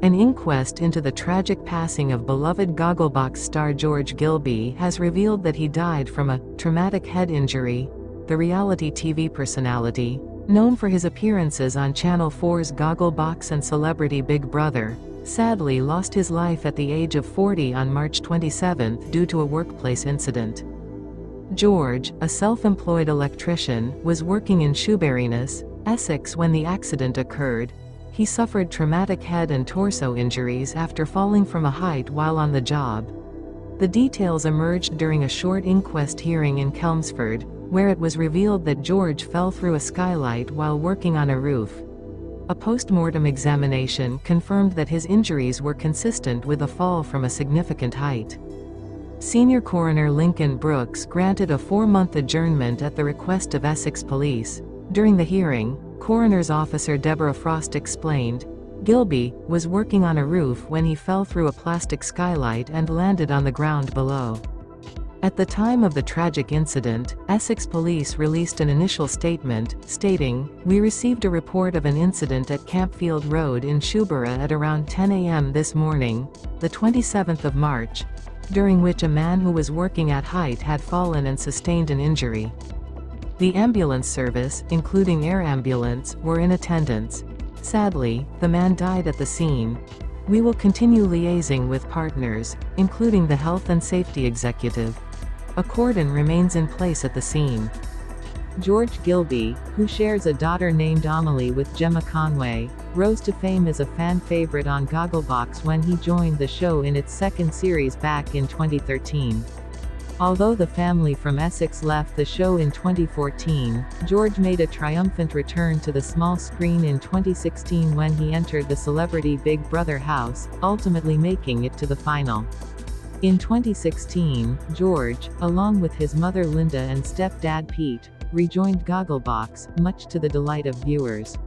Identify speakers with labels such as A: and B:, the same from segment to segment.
A: An inquest into the tragic passing of beloved Gogglebox star George Gilbey has revealed that he died from a traumatic head injury. The reality TV personality, known for his appearances on Channel 4's Gogglebox and Celebrity Big Brother, sadly lost his life at the age of 40 on March 27 due to a workplace incident. George, a self-employed electrician, was working in Shoeburyness, Essex when the accident occurred. He suffered traumatic head and torso injuries after falling from a height while on the job. The details emerged during a short inquest hearing in Chelmsford, where it was revealed that George fell through a skylight while working on a roof. A post-mortem examination confirmed that his injuries were consistent with a fall from a significant height. Senior Coroner Lincoln Brooks granted a 4-month adjournment at the request of Essex Police. During the hearing, Coroner's Officer Deborah Frost explained, Gilbey was working on a roof when he fell through a plastic skylight and landed on the ground below. At the time of the tragic incident, Essex Police released an initial statement, stating, "We received a report of an incident at Campfield Road in Shoeburyness at around 10 a.m. this morning, the 27th of March, during which a man who was working at height had fallen and sustained an injury. The ambulance service, including air ambulance, were in attendance. Sadly, the man died at the scene. We will continue liaising with partners, including the health and safety executive. A cordon remains in place at the scene." George Gilbey, who shares a daughter named Amelie with Gemma Conway, rose to fame as a fan favorite on Gogglebox when he joined the show in its second series back in 2013. Although the family from Essex left the show in 2014, George made a triumphant return to the small screen in 2016 when he entered the Celebrity Big Brother house, ultimately making it to the final. In 2016, George, along with his mother Linda and stepdad Pete, rejoined Gogglebox, much to the delight of viewers.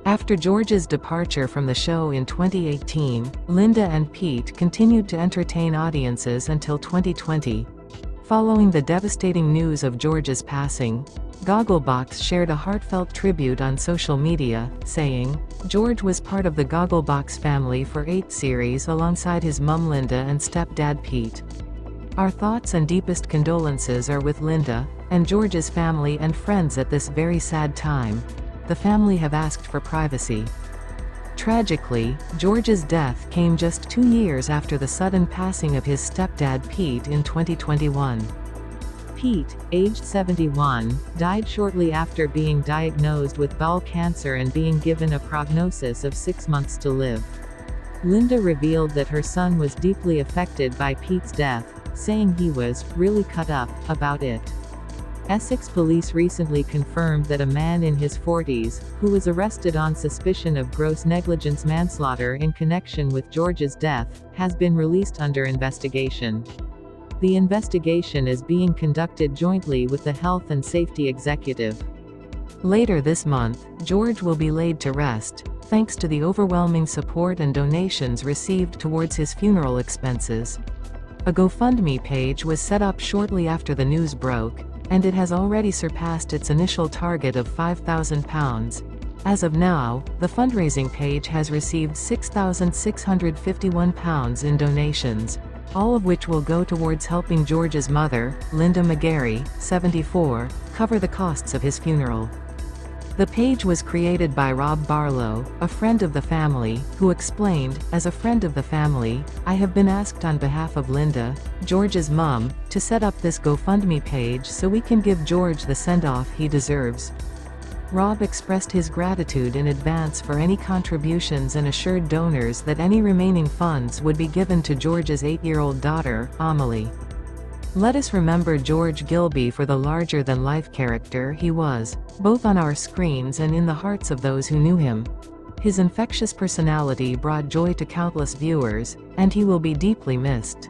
A: After George's departure from the show in 2018, Linda and Pete continued to entertain audiences until 2020. Following the devastating news of George's passing, Gogglebox shared a heartfelt tribute on social media, saying, "George was part of the Gogglebox family for 8 series alongside his mum Linda and stepdad Pete. Our thoughts and deepest condolences are with Linda, and George's family and friends at this very sad time. The family have asked for privacy." Tragically, George's death came just 2 years after the sudden passing of his stepdad Pete in 2021. Pete, aged 71, died shortly after being diagnosed with bowel cancer and being given a prognosis of 6 months to live. Linda revealed that her son was deeply affected by Pete's death, saying he was really cut up about it. Essex Police recently confirmed that a man in his 40s, who was arrested on suspicion of gross negligence manslaughter in connection with George's death, has been released under investigation. The investigation is being conducted jointly with the Health and Safety Executive. Later this month, George will be laid to rest, thanks to the overwhelming support and donations received towards his funeral expenses. A GoFundMe page was set up shortly after the news broke, and it has already surpassed its initial target of £5,000. As of now, the fundraising page has received £6,651 in donations, all of which will go towards helping George's mother, Linda McGarry, 74, cover the costs of his funeral. The page was created by Rob Barlow, a friend of the family, who explained, "As a friend of the family, I have been asked on behalf of Linda, George's mum, to set up this GoFundMe page so we can give George the send-off he deserves." Rob expressed his gratitude in advance for any contributions and assured donors that any remaining funds would be given to George's 8-year-old daughter, Amelie. Let us remember George Gilbey for the larger-than-life character he was, both on our screens and in the hearts of those who knew him. His infectious personality brought joy to countless viewers, and he will be deeply missed.